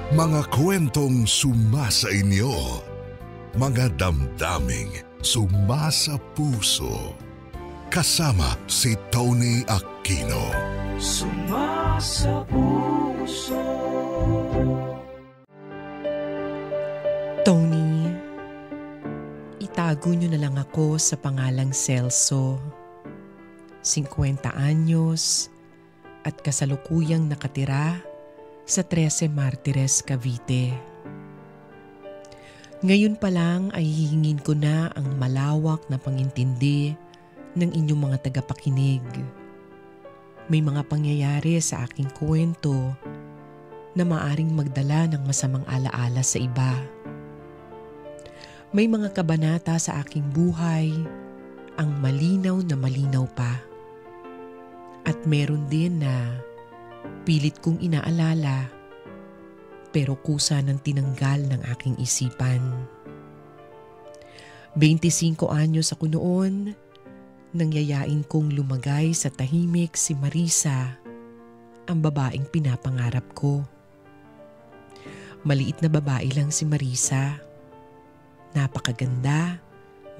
Mga kwentong sumasa inyo. Mga damdaming sumasa puso. Kasama si Tony Aquino. Sumasa puso. Tony, itago niyo na lang ako sa pangalang Celso. 50 anyos at kasalukuyang nakatira sa 13 Martires, Cavite. Ngayon pa lang ay hihingin ko na ang malawak na pangintindi ng inyong mga tagapakinig. May mga pangyayari sa aking kwento na maaring magdala ng masamang alaala sa iba. May mga kabanata sa aking buhay ang malinaw na malinaw pa. At meron din na pilit kong inaalala pero kusa ng tinanggal ng aking isipan. 25 anyos ako noon nang yayain kong lumagay sa tahimik si Marisa, ang babaeng pinapangarap ko. Maliit na babae lang si Marisa. Napakaganda,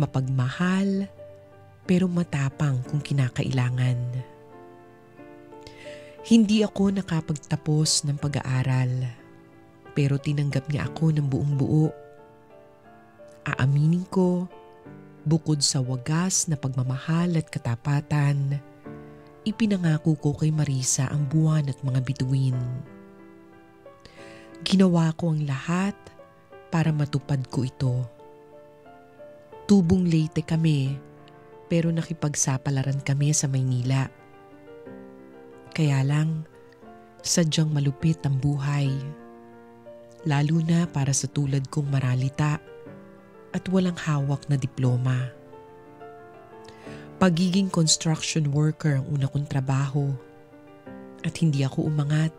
mapagmahal, pero matapang kung kinakailangan. Hindi ako nakapagtapos ng pag-aaral, pero tinanggap niya ako ng buong buo. Aaminin ko, bukod sa wagas na pagmamahal at katapatan, ipinangako ko kay Marisa ang buwan at mga bituin. Ginawa ko ang lahat para matupad ko ito. Tubong Leyte kami, pero nakipagsapalaran kami sa Maynila. Kaya lang, sadyang malupit ang buhay. Lalo na para sa tulad kong maralita at walang hawak na diploma. Pagiging construction worker ang una kong trabaho at hindi ako umangat.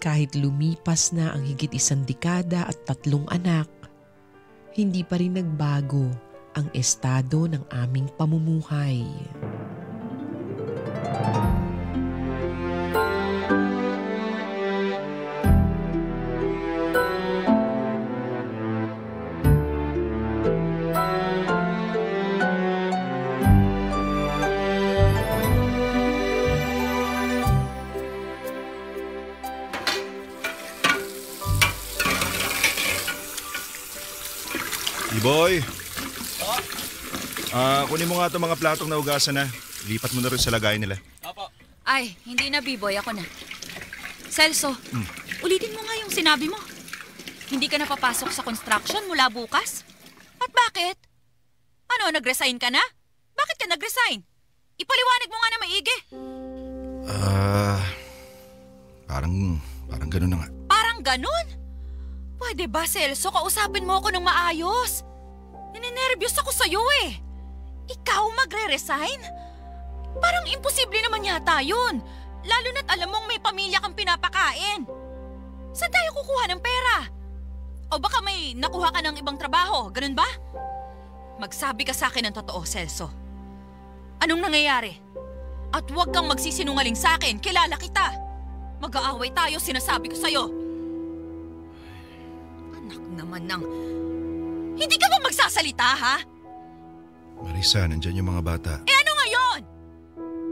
Kahit lumipas na ang higit 1 dekada at 3 anak, hindi pa rin nagbago ang estado ng aming pamumuhay. Boy, kunin mo nga itong mga platong na ugasan na. Lipat mo na rin sa lagay nila. Opo. Ay, hindi na B-boy, ako na. Celso, ulitin mo nga yung sinabi mo. Hindi ka na papasok sa construction mula bukas? At bakit? Ano, nag-resign ka na? Bakit ka nag-resign? Ipaliwanag mo nga na maigi. Parang ganun na nga. Parang ganun? Pwede ba, Celso, kausapin mo ako ng maayos? Ninenervyos ako sa'yo eh. Ikaw magre-resign? Parang imposible naman yata yun. Lalo na't alam mong may pamilya kang pinapakain. Saan tayo kukuha ng pera? O baka may nakuha ka ng ibang trabaho, ganun ba? Magsabi ka sa akin ng totoo, Celso. Anong nangyayari? At huwag kang magsisinungaling sa akin, kilala kita. Mag-aaway tayo, sinasabi ko sa'yo. Anak naman ng... Hindi ka ba magsasalita, ha? Marisa, nandyan yung mga bata. Eh ano ngayon?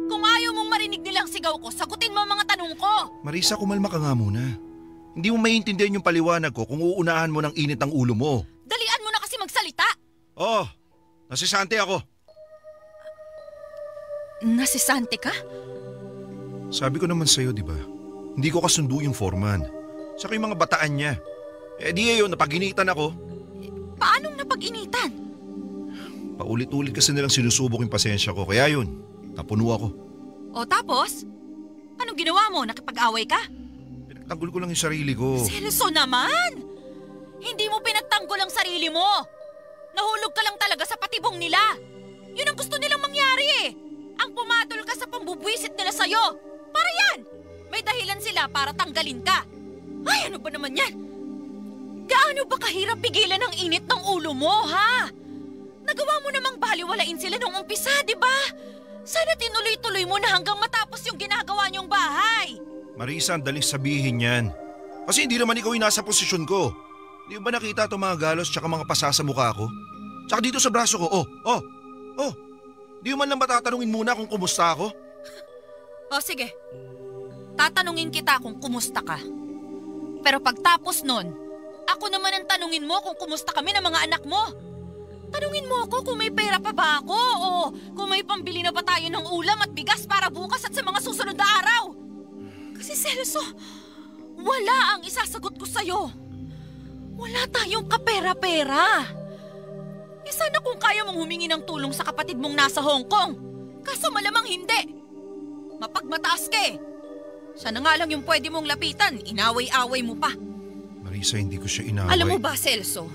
Kung ayaw mong marinig nilang sigaw ko, sagutin mo ang mga tanong ko. Marisa, kumalma ka nga muna. Hindi mo maiintindihan yung paliwanag ko kung uunahan mo ng init ang ulo mo. Dalian mo na kasi magsalita. Oh, nasisante ako. Nasisante ka? Sabi ko naman sa'yo, di ba? Hindi ko kasundo yung foreman. Saka yung mga bataan niya. Eh di yun, napag-initan ako. Paanong napag-initan? Paulit-ulit kasi nilang sinusubok yung pasensya ko. Kaya yun, napuno ako. O tapos? Anong ginawa mo? Nakipag-away ka? Pinagtanggol ko lang yung sarili ko. Celso naman! Hindi mo pinagtanggol ang sarili mo! Nahulog ka lang talaga sa patibong nila! Yun ang gusto nilang mangyari eh! Ang pumatol ka sa pambubwisit nila sa'yo! Para yan! May dahilan sila para tanggalin ka! Ay, ano ba naman yan? Gaano ba kahirap pigilan ang init ng ulo mo, ha? Nagawa mo namang baliwalain sila nung umpisa, di ba? Sana tinuloy-tuloy mo na hanggang matapos yung ginagawa niyong bahay. Marisa, ang daling sabihin yan. Kasi hindi naman ikaw yung nasa posisyon ko. Di ba nakita itong mga galos tsaka mga pasa sa mukha ko? Tsaka dito sa braso ko, oh. Di man lang matatanungin muna kung kumusta ako? O sige, tatanungin kita kung kumusta ka. Pero pagtapos nun, ako naman ang tanungin mo kung kumusta kami ng mga anak mo. Tanungin mo ako kung may pera pa ba ako o kung may pambili na ba tayo ng ulam at bigas para bukas at sa mga susunod na araw. Kasi Celso, wala ang isasagot ko sa'yo. Wala tayong kapera-pera. Eh sana kung kaya mong humingi ng tulong sa kapatid mong nasa Hong Kong. Kaso malamang hindi. Mapagmataas ka eh. Siya na nga lang yung pwede mong lapitan, inaway-away mo pa. Marisa, hindi ko siya inaway. Alam mo ba, Celso?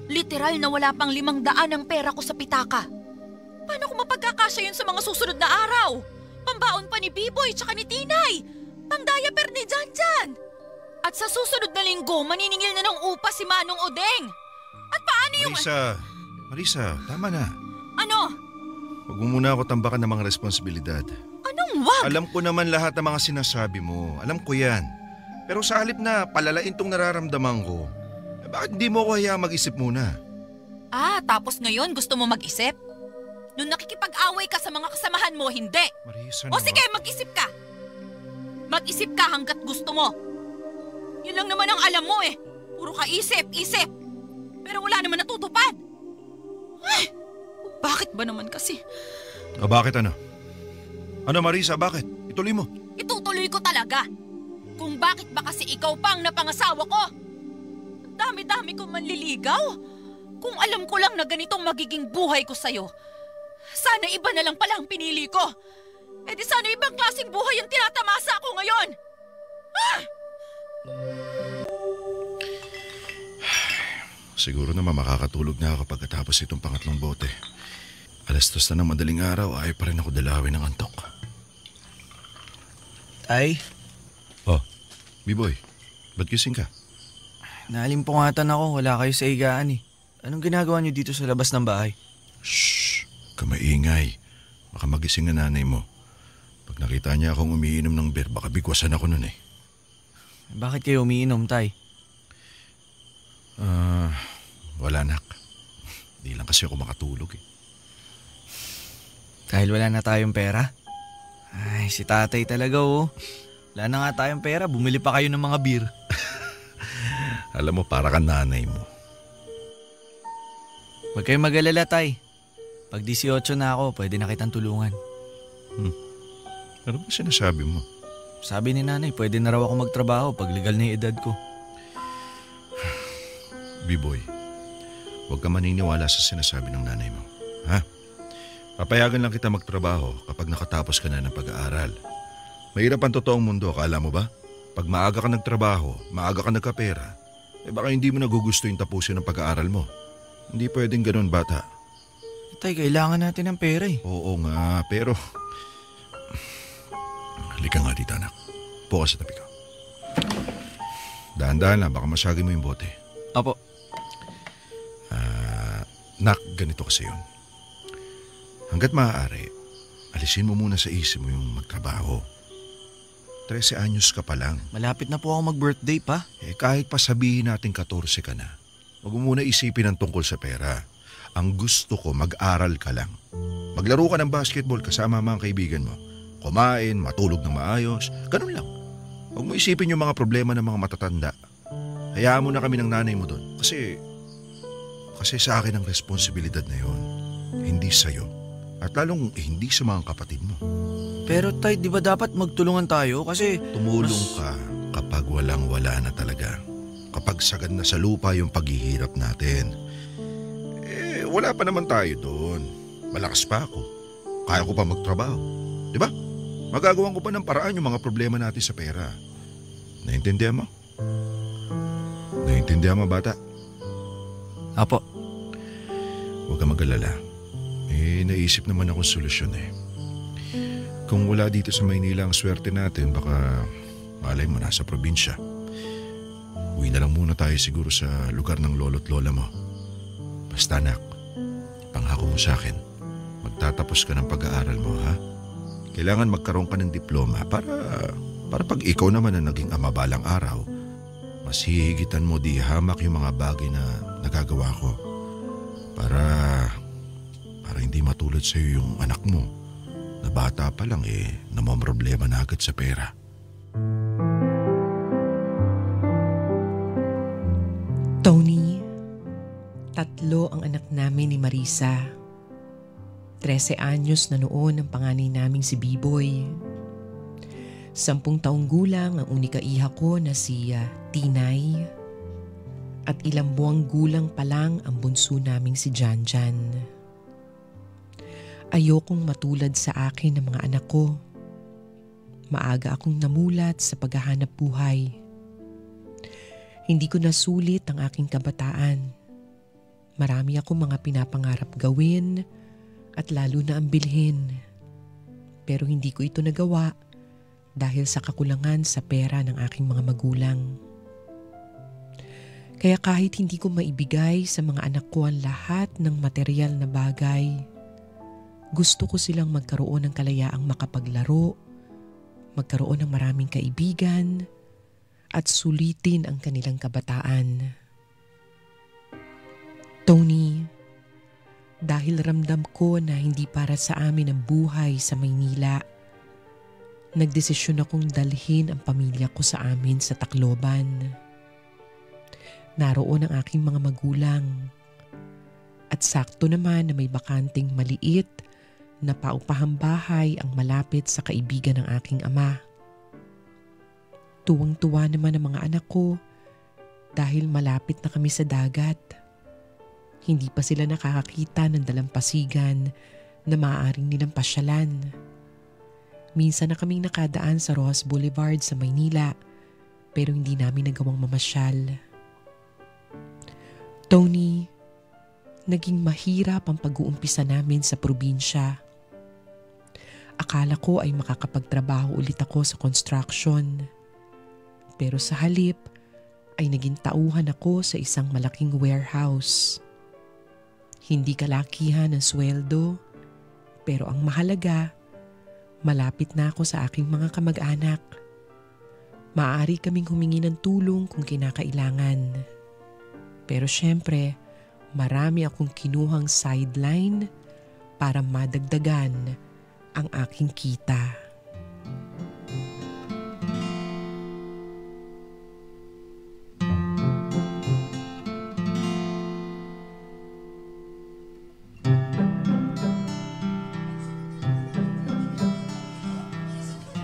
Literal na wala pang 500 ang pera ko sa pitaka. Paano ko mapagkakasya yun sa mga susunod na araw? Pambaon pa ni Biboy tsaka ni Tinay. Pang-diaper ni Janjan. At sa susunod na linggo, maniningil na ng upa si Manong Odeng. At paano yung... Marisa, tama na. Ano? Huwag mo muna ako tambakan ng mga responsibilidad. Anong wag? Alam ko naman lahat ng mga sinasabi mo. Alam ko yan. Pero sa halip na palalain tong nararamdaman ko, bakit hindi mo ako hayaan mag-isip muna? Tapos ngayon gusto mo mag-isip? Nung nakikipag-away ka sa mga kasamahan mo, hindi. Marisa, O sige, mag-isip ka. Mag-isip ka hanggat gusto mo. Yun lang naman ang alam mo eh. Puro ka isip. Pero wala naman natutupad. Ay, bakit ba naman kasi? O bakit ano? Ano Marisa, bakit? Ituloy mo. Itutuloy ko talaga. Kung bakit ba kasi ikaw pang napangasawa ko? Ang dami-dami kong manliligaw. Kung alam ko lang na ganitong magiging buhay ko sa'yo, sana iba na lang pala ang pinili ko. Eh di sana ibang klaseng buhay ang tinatamasa ko ngayon. Siguro naman makakatulog na ako pagkatapos itong pangatlong bote. 2:00 na ng madaling araw ay pa rin ako dalawin ng antok. Tay, Oh, B-boy, ba't gising ka? nalimpungatan ako. Wala kayo sa higaan eh. Anong ginagawa niyo dito sa labas ng bahay? Shhh, kamaingay. Baka magising na nanay mo. Pag nakita niya akong umiinom ng beer, baka bigwasan ako nun eh. Bakit kayo umiinom, Tay? Wala nak. Di lang kasi ako makatulog eh. Dahil wala na tayong pera? Ay, si tatay talaga oh. Wala na nga tayong pera, bumili pa kayo ng mga beer. Alam mo, para kang nanay mo. Huwag kayong mag-alala, Tay. Pag 18 na ako, pwede na kitang tulungan. Ano ba sinasabi mo? Sabi ni nanay, pwede na raw ako magtrabaho pag legal na yung edad ko. B-boy, huwag ka maniniwala sa sinasabi ng nanay mo. Ha? Papayagan lang kita magtrabaho kapag nakatapos ka na ng pag-aaral. Mahirap ang totoong mundo, akala mo ba? Pag maaga ka nagtrabaho, maaga ka nagkapera, baka hindi mo nagugusto yung tapusin ng pag-aaral mo. Hindi pwedeng ganun, bata. Tay, kailangan natin ng pera eh. Oo nga, pero... Halika nga dito, anak. Puka sa tabi ko. Dahan-dahan lang, baka masagin mo yung bote. Apo. Nak, ganito kasi yun. Hanggat maaari, alisin mo muna sa isip mo yung magtrabaho. 13 anyos ka pa lang. Malapit na po ako mag-birthday pa. Kahit pa sabihin natin 14 ka na, huwag mo muna isipin ang tungkol sa pera. Ang gusto ko, mag-aral ka lang. Maglaro ka ng basketball kasama mga kaibigan mo. Kumain, matulog ng maayos, ganun lang. Huwag mo isipin yung mga problema ng mga matatanda. Hayaan mo na kami ng nanay mo doon. Kasi sa akin ang responsibilidad na yun. Hindi sa'yo. At lalong hindi sa mga kapatid mo. Pero Tay, di ba dapat magtulungan tayo? Kasi tumulong ka kapag walang-wala na talaga. Kapag sagad na sa lupa yung paghihirap natin. Wala pa naman tayo doon. Malakas pa ako. Kaya ko pa magtrabaho. Di ba? Magagawan ko pa ng paraan yung mga problema natin sa pera. Naintindihan mo? Naintindihan mo, bata? Apo. Huwag ka mag-alala. Naisip naman akong solusyon eh. Kung wala dito sa Maynila ang swerte natin, baka malay mo nasa probinsya. Uwi na lang muna tayo siguro sa lugar ng lolo't lola mo. Basta anak, pangako mo sa akin, magtatapos ka ng pag-aaral mo, ha? Kailangan magkaroon ka ng diploma para pag ikaw naman ang naging ama balang araw, mas hihigitan mo di hamak yung mga bagay na nagagawa ko. Para hindi matulad sa'yo yung anak mo na bata pa lang namamroblema na agad sa pera. Tony, 3 ang anak namin ni Marisa. 13 anyos na noon ang panganay naming si Biboy. 10 taong gulang ang unika iha ko na si Tinay. At ilang buwang gulang pa lang ang bunso naming si Janjan. Ayokong matulad sa akin ng mga anak ko. Maaga akong namulat sa paghahanap buhay. Hindi ko nasulit ang aking kabataan. Marami akong mga pinapangarap gawin at lalo na ang bilhin. Pero hindi ko ito nagawa dahil sa kakulangan sa pera ng aking mga magulang. Kaya kahit hindi ko maibigay sa mga anak ko ang lahat ng material na bagay, gusto ko silang magkaroon ng kalayaang makapaglaro, magkaroon ng maraming kaibigan, at sulitin ang kanilang kabataan. Tony, dahil ramdam ko na hindi para sa amin ang buhay sa Maynila, nagdesisyon akong dalhin ang pamilya ko sa amin sa Tacloban. Naroon ang aking mga magulang. At sakto naman na may bakanting maliit na paupahang bahay ang malapit sa kaibigan ng aking ama. Tuwang-tuwa naman ang mga anak ko dahil malapit na kami sa dagat. Hindi pa sila nakakakita ng dalampasigan na maaaring nilang pasyalan. Minsan na kaming nakadaan sa Rojas Boulevard sa Maynila pero hindi namin nagawang mamasyal. Tony, naging mahirap ang pag-uumpisa namin sa probinsya. Akala ko ay makakapagtrabaho ulit ako sa construction. Pero sa halip ay naging tauhan ako sa isang malaking warehouse. Hindi kalakihan ang sweldo, pero ang mahalaga, malapit na ako sa aking mga kamag-anak. Maaari kaming humingi ng tulong kung kinakailangan. Pero syempre, marami akong kinuhang sideline para madagdagan ang aking kita.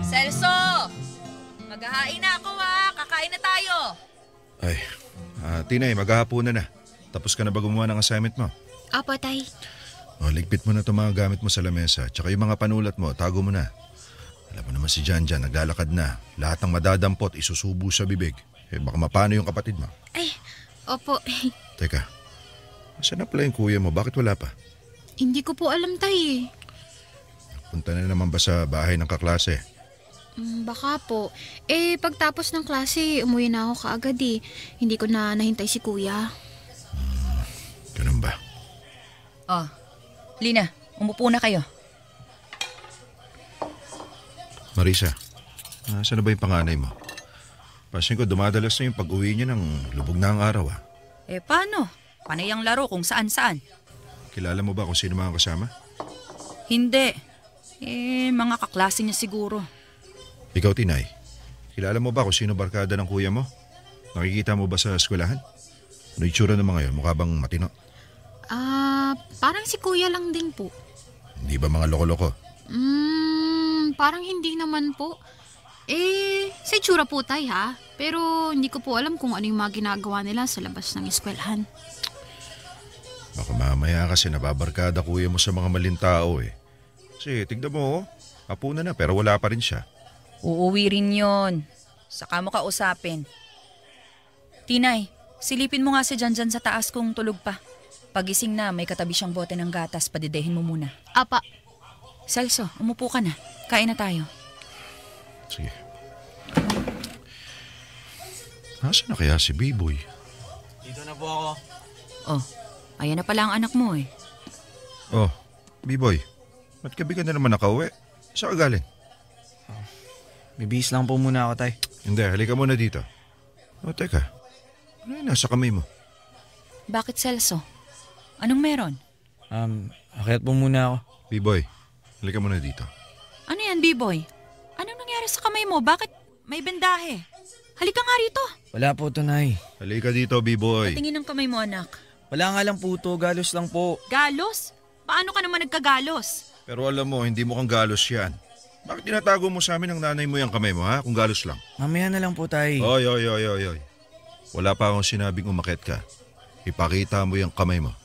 Celso! Maghahain na ako kakain na tayo. Ay, Tinay, maghahapunan na. Tapos ka na ba gumawa ng assignment mo? Apo, tay. Ligpit mo na itong mga gamit mo sa lamesa. Tsaka yung mga panulat mo, tago mo na. Alam mo naman si Janjan, naglalakad na. Lahat ng madadampot, isusubo sa bibig. Baka mapano yung kapatid mo. Ay, opo. Teka, saan na pala yung kuya mo? Bakit wala pa? Hindi ko po alam, tay. Punta na naman ba sa bahay ng kaklase? Baka po. Pagtapos ng klase, umuwi na ako kaagad eh. Hindi ko na nahintay si kuya. Ganun ba? Oh, Lina, umupo na kayo. Marisa, saan na ba yung panganay mo? Pasin ko, dumadalas na yung pag-uwi niya ng lubog na ang araw Paano? Panay ang laro kung saan-saan. Kilala mo ba kung sino mga kasama? Hindi. Mga kaklase niya siguro. Ikaw, Tinay, kilala mo ba kung sino barkada ng kuya mo? Nakikita mo ba sa eskwelahan? Ano itsura ng mga yun? Mukha bang matino? Parang si kuya lang din po. Hindi ba mga loko-loko? Parang hindi naman po. Sa itsura po tay ha. Pero hindi ko po alam kung ano yung mga ginagawa nila sa labas ng eskwelahan. Baka mamaya kasi nababarkada kuya mo sa mga maling tao Kasi tignan mo hapunan na pero wala pa rin siya. Uuwi rin yun. Saka mo kausapin. Tinay, silipin mo nga si Janjan sa taas kung tulog pa. Pagising na, may katabi siyang bote ng gatas. Padidehin mo muna. Apa. Celso, umupo ka na. Kain na tayo. Sige. Nasaan na kaya si Biboy? Dito na po ako. Oh, ayan na pala ang anak mo Oh, Biboy. Ba't gabi ka na naman nakauwi? Saan ka galing? Bibihis lang po muna ako, tay. Hindi, halika muna dito. O teka, ano yung nasa kamay mo? Bakit, Celso? Anong meron? Akyat po muna ako. B-boy, halika muna dito. Ano yan, B-boy? Anong nangyari sa kamay mo? Bakit may bendahe? Halika nga rito. Wala po, Nay. Halika dito, B-boy. Tingin ang kamay mo, anak. Wala nga lang po to, galos lang po. Galos? Paano ka naman nagkagalos? Pero alam mo, hindi mo kang galos yan. Bakit tinatago mo sa amin ng nanay mo yung kamay mo, ha? Kung galos lang. Mamaya na lang po, Tay. Oy. Wala pa akong sinabing umakyat ka. Ipakita mo yung kamay mo.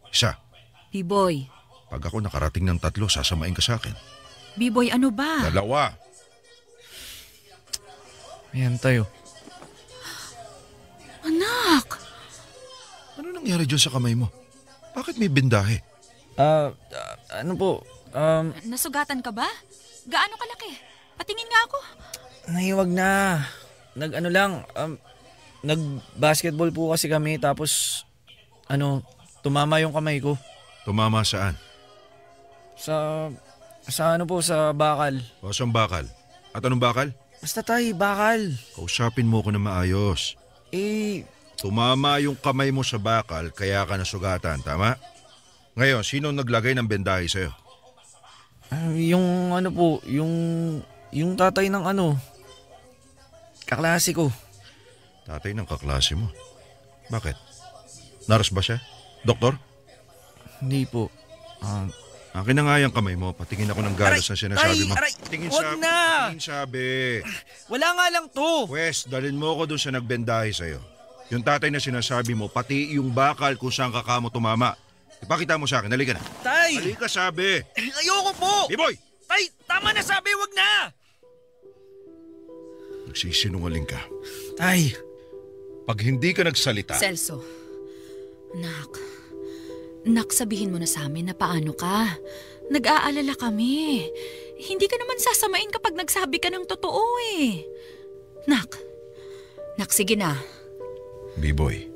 Isa. B-boy. Pag ako nakarating ng 3, sasamain ka sa akin. B-boy, ano ba? 2. Ayan tayo. Anak! Ano nangyari dyan sa kamay mo? Bakit may bindahe? Ano po? Nasugatan ka ba? Gaano kalaki? Patingin nga ako. Nahiwag na. Nag-basketball po kasi kami tapos, tumama yung kamay ko. Tumama saan? Sa bakal. O saan bakal? At anong bakal? Basta Tay, bakal. Kausapin mo ko na maayos. Tumama yung kamay mo sa bakal kaya ka nasugatan, tama? Ngayon, sino naglagay ng bendahe sa'yo? Yung tatay ng kaklase ko. Tatay ng kaklase mo. Bakit? Nurse ba siya? Doktor? Hindi po. Akin na nga yung kamay mo. Patingin ako ng galos na sinasabi mo. Tingin Wag na! Tingin sabi. Wala nga lang to. Wes, dalhin mo ko dun sa nagbendahe sa'yo. Yung tatay na sinasabi mo, pati yung bakal kung saan ka mo tumama. Ipakita mo sa akin. Halika na. Tay! Halika sabi. Ayoko po! B-boy! Tay, tama na sabi, wag na! Nagsisinungaling ka. Tay! Pag hindi ka nagsalita... Celso. Nak, sabihin mo na sa amin na paano ka. Nag-aalala kami. Hindi ka naman sasamain kapag nagsabi ka ng totoo eh. Nak, sige na. B-boy,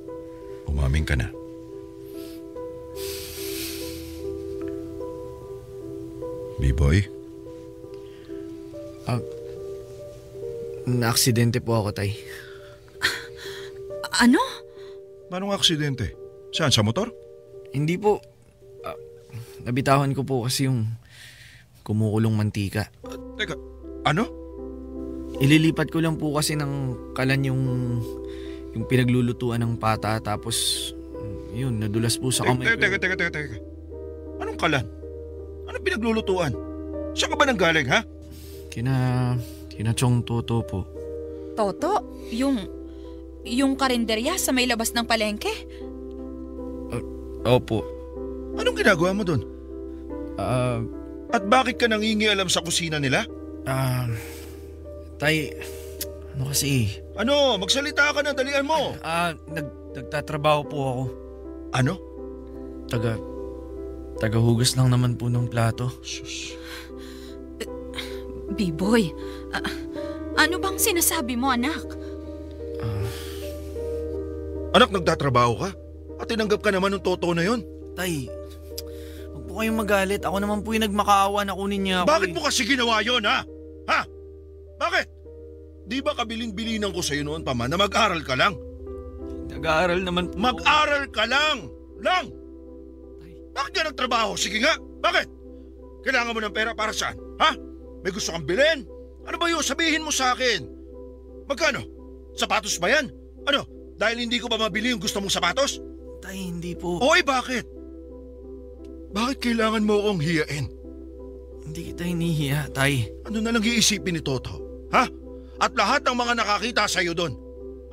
umamin ka na. B-boy? Na-aksidente po ako, Tay. Ano? Anong aksidente? Saan? Sa motor? Hindi po. Nabitawan ko po kasi yung kumukulong mantika. Teka, ano? Ililipat ko lang po kasi ng kalan yung pinaglulutuan ng pata tapos yun, nadulas po sa kamay ko. Teka. Anong kalan? Anong pinaglulutuan? Saan ka ba nanggaling, ha? Kina Chong Toto po. Toto? Yung karinderya sa may labas ng palengke? Opo. Anong ginagawa mo doon? At bakit ka nangingialam sa kusina nila? Tay, ano kasi? Ano? Magsalita ka na, dalian mo. Nagtatrabaho po ako. Ano? Tagahugas lang naman po ng plato. Sus. B-boy, ano bang sinasabi mo, anak? Anak, nagtatrabaho ka? At tinanggap ka naman ng totoo na yon? Tay, huwag po kayong magalit. Ako naman po yung nagmakaawa na kunin niya ako. Bakit mo kasi ginawa yon, ha? Ha? Bakit? Di ba kabilin-bilinan ko sa'yo noon pa man na mag-aral ka lang? Nag-aaral naman po. Mag-aral ka lang! Lang! Bakit ka nagtrabaho? Sige nga! Bakit? Kailangan mo ng pera para saan? Ha? May gusto kang bilhin? Ano ba yun? Sabihin mo sa akin. Magkano? Sapatos ba yan? Ano? Dahil hindi ko ba mabili yung gusto mong sapatos? Tay, hindi po. Oy, bakit? Bakit kailangan mo akong hiyain? Hindi kita hinihiya, Tay. Ano na lang iisipin ni Toto? Ha? At lahat ng mga nakakita sa'yo doon.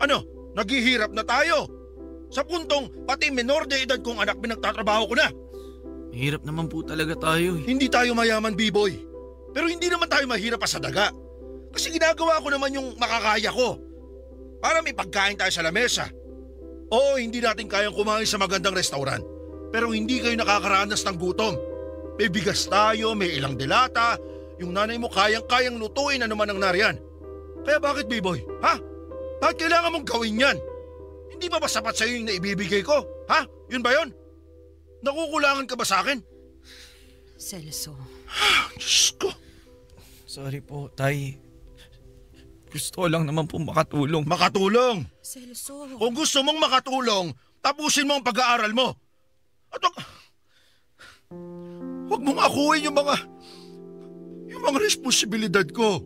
Ano? Naghihirap na tayo. Sa puntong pati menor de edad kong anak pinagtatrabaho ko na. Mahirap naman po talaga tayo eh. Hindi tayo mayaman, B-boy. Pero hindi naman tayo mahirap pa sa daga. Kasi ginagawa ko naman yung makakaya ko. Para may pagkain tayo sa lamesa. Oo, hindi natin kayang kumain sa magandang restaurant. Pero hindi kayo nakakaranas ng gutom. May bigas tayo, may ilang delata. Yung nanay mo kayang-kayang lutuin ano man ang nariyan. Kaya bakit, B-boy? Ha? Bakit kailangan mong gawin yan? Hindi ba sapat sa'yo yung naibibigay ko? Ha? Yun ba yun? Nakukulangan ka ba sa akin? Celso. Diyos ko. Sorry po, Tay. Gusto ko lang naman po makatulong. Makatulong? Celso. Kung gusto mong makatulong, tapusin mo ang pag-aaral mo. At huwag mong akuin yung mga responsibilidad ko.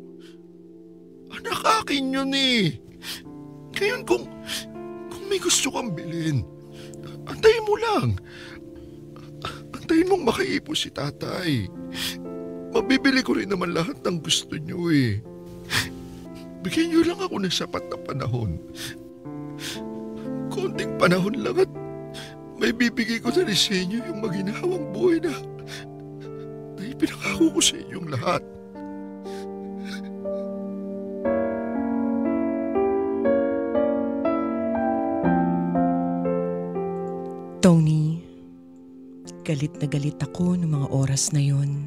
Anak, akin yun eh. Ngayon kung may gusto kang bilhin, antayin mo lang. Antayin mong makaipon si tatay. Mabibili ko rin naman lahat ng gusto niyo eh. Bigyan niyo lang ako ng sapat na panahon. Konting panahon lang at may bibigay ko na rin sa inyo yung maginhawang buhay na ipinangako ko sa inyong lahat. Tony, galit na galit ako ng mga oras na yon.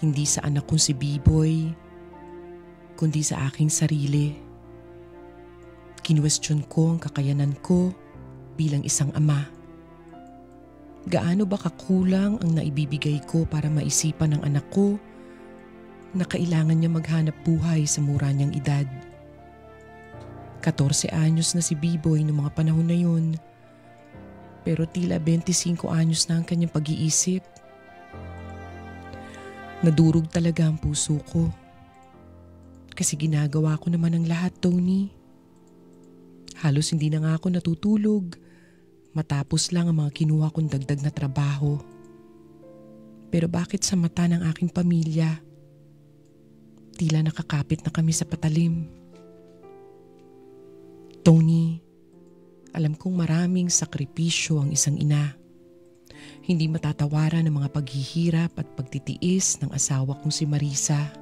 Hindi sa anak kong si B-Boy, kundi sa aking sarili. Kinwestiyon ko ang kakayanan ko bilang isang ama. Gaano ba kakulang ang naibibigay ko para maisipan ng anak ko na kailangan niya maghanap buhay sa mura niyang edad? 14 anyos na si B-Boy noong mga panahon na yun. Pero tila 25 anyos na ang kanyang pag-iisip. Nadurog talaga ang puso ko. Kasi ginagawa ko naman ang lahat, Tony. Halos hindi na nga ako natutulog matapos lang ang mga kinuha kong dagdag na trabaho. Pero bakit sa mata ng aking pamilya, tila nakakapit na kami sa patalim? Tony, alam kong maraming sakripisyo ang isang ina. Hindi matatawaran ang mga paghihirap at pagtitiis ng asawa kong si Marisa.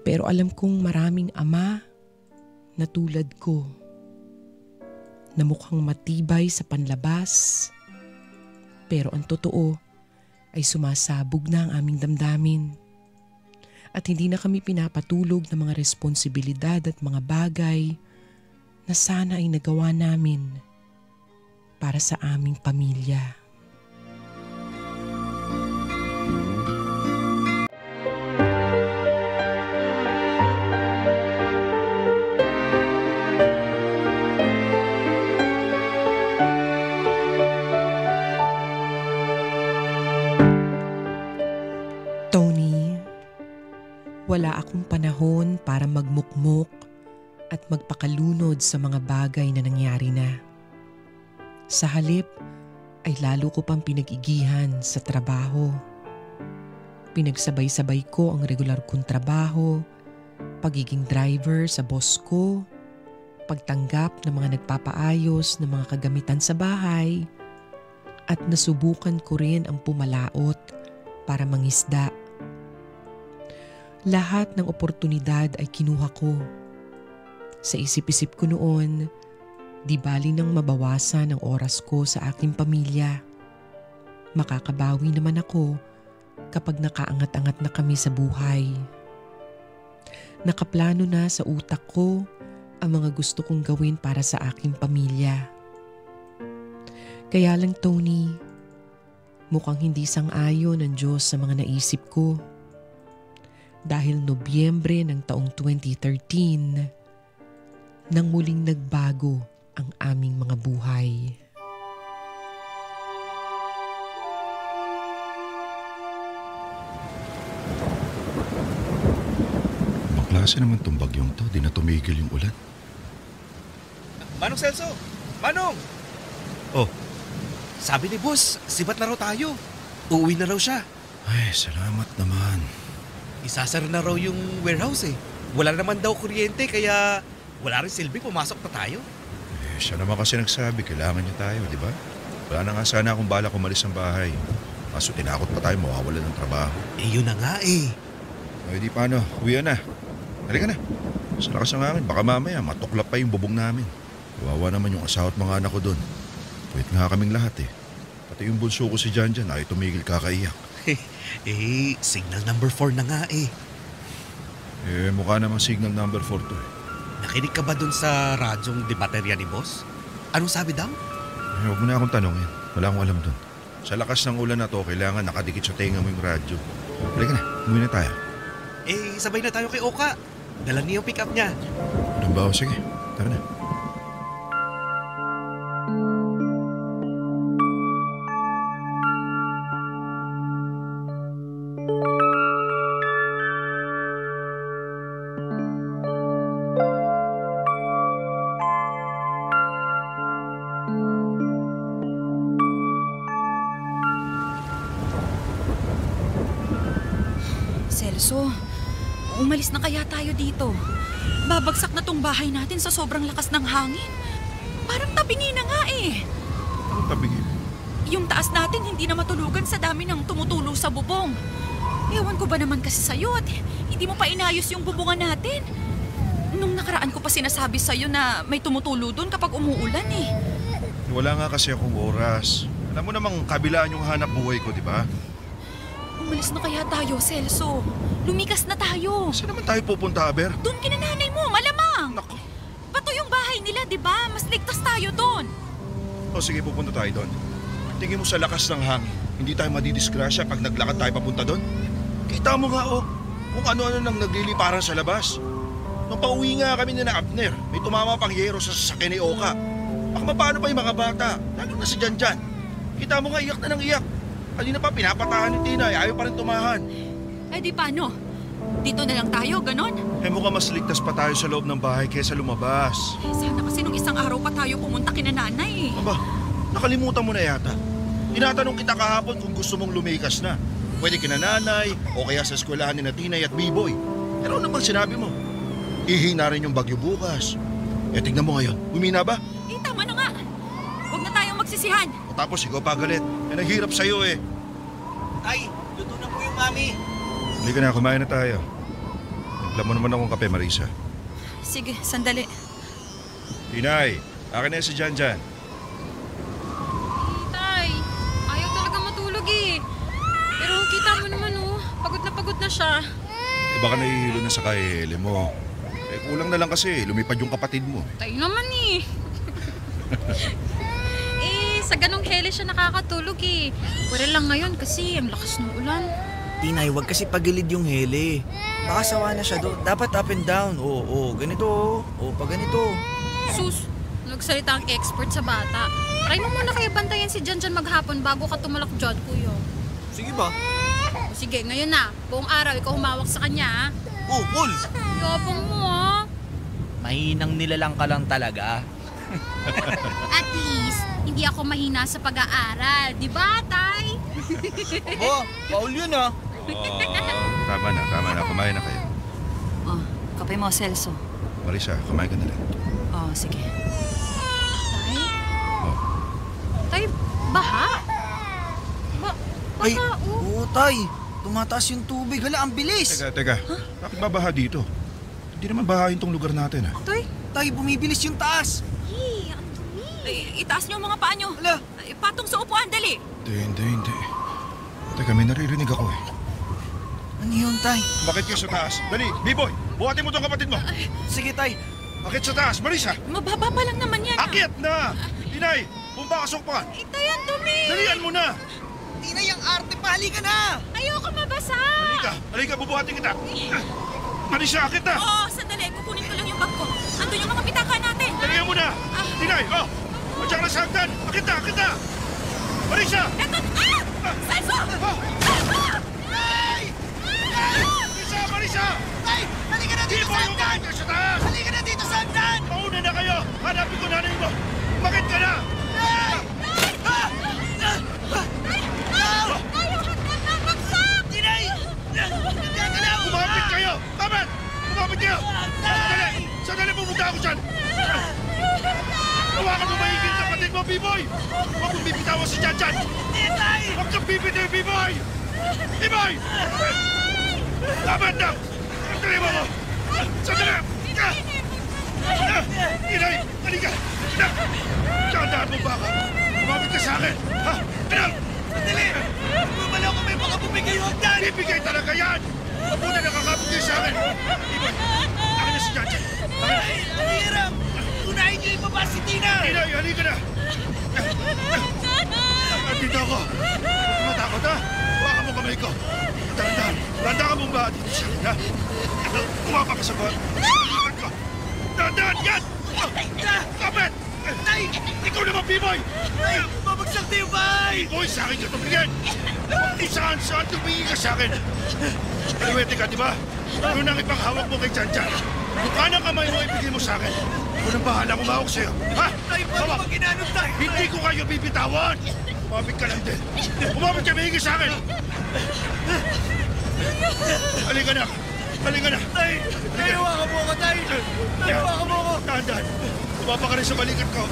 Pero alam kong maraming ama na tulad ko, na mukhang matibay sa panlabas, pero ang totoo ay sumasabog na ang aming damdamin. At hindi na kami pinapatulog ng mga responsibilidad at mga bagay na sana ay nagawa namin para sa aming pamilya. Tony, wala akong panahon para magmukmok at magpakalunod sa mga bagay na nangyari na. Sa halip ay lalo ko pang pinag-igihan sa trabaho. Pinagsabay-sabay ko ang regular kong trabaho, pagiging driver sa boss ko, pagtanggap ng mga nagpapaayos ng mga kagamitan sa bahay, at nasubukan ko rin ang pumalaot para mangisda. Lahat ng oportunidad ay kinuha ko. Sa isip-isip ko noon, di bali nang mabawasan ang oras ko sa aking pamilya. Makakabawi naman ako kapag nakaangat-angat na kami sa buhay. Nakaplano na sa utak ko ang mga gusto kong gawin para sa aking pamilya. Kaya lang, Tony, mukhang hindi sang-ayon ang Diyos sa mga naisip ko. Dahil Nobyembre ng taong 2013, nang muling nagbago ang aming mga buhay. Ang klase naman tong bagyong to, di na tumigil yung ulan. Manong Celso! Manong! Oh, sabi ni boss, sibat na raw tayo. Uuwi na raw siya. Ay, salamat naman. Isasara na raw yung warehouse eh. Wala naman daw kuryente kaya wala rin silbi, pumasok na tayo. Eh, siya naman kasi nagsabi, kailangan niya tayo, di ba? Wala na nga sana akong balak umalis ng bahay. Kaso tinakot pa tayo mawawala ng trabaho. Eh yun na nga eh. Ay di paano, uwian na. Halika na. Sa lakas ng hangin, baka mamaya matuklap pa yung bubong namin. Kawawa naman yung asawa at mga anak ko doon. Wait nga kaming lahat eh. Pati yung bunso ko si Janjan ay tumigil kakaiyak. Eh, signal number 4 na nga eh. Eh, mukha namang signal number 4 to eh. Nakinig ka ba dun sa radyong debaterya ni boss? Anong sabi daw? Eh, huwag mo na akong tanongin. Wala akong alam dun. Sa lakas ng ulan na to, kailangan nakadikit sa tenga mo yung radyo. Halika na, umuwi na tayo. sabay na tayo kay Oka. Dala niya yung pick-up niya. Doon ba? Sige, tara na. Celso, umalis na kaya tayo dito? Babagsak na tong bahay natin sa sobrang lakas ng hangin. Parang tabingi na nga eh. Anong tabingi? Yung taas natin hindi na matulugan sa dami ng tumutulo sa bubong. Ewan ko ba naman kasi sa'yo at hindi mo pa inayos yung bubungan natin. Nung nakaraan ko pa sinasabi sa'yo na may tumutulo doon kapag umuulan eh. Wala nga kasi akong oras. Alam mo namang kabilaan yung hanap buhay ko, di ba? Umalis na kaya tayo, Celso. Lumikas na tayo. Saan naman tayo pupunta, Aber? Doon kina nanay mo, malamang. Naku. Bato yung bahay nila, di ba? Mas ligtas tayo doon. O sige, pupunta tayo doon. Tingin mo sa lakas ng hangin, hindi tayo madidisgrasya pag naglakad tayo papunta doon? Kita mo nga kung ano-ano nang nagliliparan sa labas. Nung pauwi nga kami ni na Abner, may tumama pang yero sa sasakyan ni Oka. Baka paano pa yung mga bata, lalo na si Janjan. Kita mo nga iyak na ng iyak. Kanina pa pinapatahan ni Tina, ayaw pa rin tumahan. Eh di paano? Dito na lang tayo, ganon? Eh mukhang mas ligtas pa tayo sa loob ng bahay kaysa lumabas. Eh, sana kasi nung isang araw pa tayo pumunta kina nanay. Aba, nakalimutan mo na yata. Tinatanong kita kahapon kung gusto mong lumikas na. Pwede kina nanay o kaya sa eskwelahan ni na Tinay at B-Boy. Pero ano bang sinabi mo? Ihina rin yung bagyo bukas. Eh tignan mo ngayon, humina ba? Eh tama na nga. Huwag na tayong magsisihan. O tapos ikaw pa galit. Eh naghirap sa'yo eh. Tay, luto na po yung mami. Hindi ka na, kumain na tayo. Alam mo naman akong kape, Marisa. Sige, sandali. Tinay, akin na si Janjan. Tay, ayaw talaga matulog eh. Pero kita mo naman pagod na siya. Eh baka nahihilo na sa kahihili mo. Eh kulang na lang kasi, lumipad yung kapatid mo. Tayo naman eh. Sa ganong hele siya nakakatulog eh. Pwede lang ngayon kasi ang lakas ng ulan. Tinay, wag kasi pagilid yung hele. Baka sawa na siya doon. Dapat up and down. Ganito. Pag ganito. Sus, nagsalita ang expert sa bata. Try mo muna kayo bantayan si Janjan maghapon bago ka tumalak dyan, kuya. Sige ba? Sige, ngayon na. Buong araw ikaw humawak sa kanya, ha? Cool. Yabang mo, ha? Mahinang nilalang ka lang talaga. At least, hindi ako mahina sa pag-aaral. Di ba, Tay? Paul yun ah. Tama na. Kumain na kayo. Oh, kape mo, Celso. Marisa, kumain ka na rin. Oh, sige. Tay? Oh. Tay, baha? Ay, Baha, oo tay. Tumataas yung tubig. Hala, ang bilis. Teka. Bakit babaha dito? Hindi naman bahahin tong lugar natin ah. Tay, bumibilis yung taas. Ang dumi. Itaas niyo ang mga paa niyo. Hala. Patong sa upuan, dali. Hindi. Teka, may naririnig ako eh. Ano yun, tay? Bakit kayo sa taas? Dali, B-Boy, buhatin mo tong kapatid mo. Sige, tay. Bakit sa taas? Marisa, Mababa pa lang naman yan. akyat na! Tinay, bumbakasok pa. Itay, ang dumi. Dalian mo na! Tinay, ang arte pa. Halika na. Ayoko mabasa. Halika, bubuhatin kita. Marisa, akyat na! Oo, sandali. Kukunin ko lang yung bag ko. Andun yung mga pitaka natin. Dalian mo na! Tinay, Diyan ka na sa hagdan! Akyat na! Marisa! Eto! Celso! Marisa! Tay, halika na dito sa hagdan. Sa taas! Halika na dito sa hagdan. Mauna na kayo! Hanapin ko nanay mo! Bakit ka na? Kumapit kayo! Tamat! Kumapit kayo! Sandali pumunta ako dyan! Hawakan mo mahigit ang kapatid mo, B-Boy! Huwag mong bibitawan si Janjan! Huwag kang bibitaw, B-Boy! B-Boy! Tamat na! Sandali mo ako! Sandali! Inay! Halika! Tandaan mo baka! Kumapit ka sa akin! Ha? Anak! Sandali. Bumalaw ko may baka bumigay yung hagdan. Bibigay talaga yan! Mabuti nakakapit kayo sa akin! B-Boy! Akin na si Janjan! Ay, ang hirap. Unahin niyo ibaba si Tina. Inay! Halika na! Andito ako! Matakot ha? Huwag mo kamay ko. Dahan-dahan. Dahan-dahan ka bumaba dito sa akin, ha? Kumapa ka sa buhat. Ko. Dahan-dahan, yan! Kapit! Tay! Ikaw naman, B-boy! Tay! Babagsak tayo, bay! B-boy, sa akin ka tumingin! Di saan tumingin ka sa akin? Kaliwete ka, di ba? Ano nang ipanghawak mo kay Chan-Chan? Yung kanang kamay mo, ibigay mo sa akin. Ako nang bahala kumawak sa'yo. Ha? Tay, paano ba ginanong tayo? Hindi ko kayo bibitawan! Kumapit ka lang din. Kumapit ka, mahigit sa akin! Halika na! Halika na! Tay! Nahiwa ka mo ako, Tay! Nahiwa ka mo ako! Dahan-dahan! Kumapa ka rin sa balikat ko.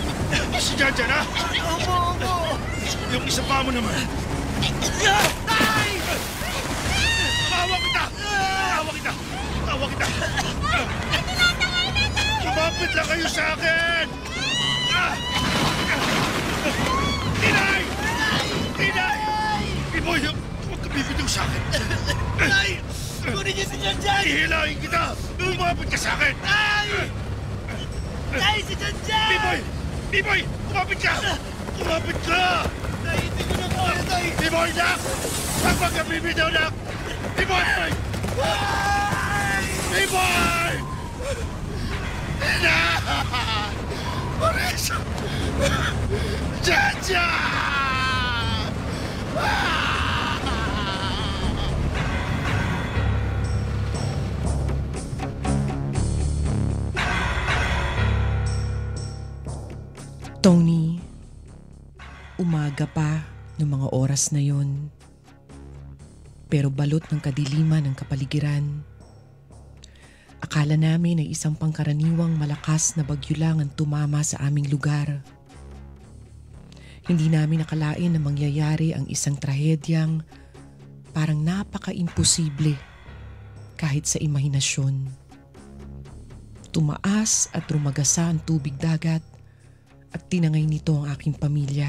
Si Chan-Chan, ha? Opo! Yung isa pa mo naman. Tay! Mahawa kita! Mahawa kita! Kumapit lang kayo sa akin! Inay! Inay! Iboy, huwag ka bibitaw sa akin! Tay! Kunin niyo si Chan-Chan! Ihilahin kita! Kumapit ka sa akin! Tay! Tay, si Chan-Chan! Biboy! Biboy! Kumapit ka! Kumapit ka! Tay, hindi ko na kaya, Tay! Biboy, nak! Huwag ka bibitaw, nak! Biboy! Biboy! Nak! Marisa! Chan-Chan! Tony, umaga pa ng mga oras na yon. Pero balot ng kadiliman ng kapaligiran. Akala namin ay isang pangkaraniwang malakas na bagyo lang ang tumama sa aming lugar. Hindi namin nakalain na mangyayari ang isang trahedyang parang napaka-imposible kahit sa imahinasyon. Tumaas at rumagasa ang tubig dagat at tinangay nito ang aking pamilya.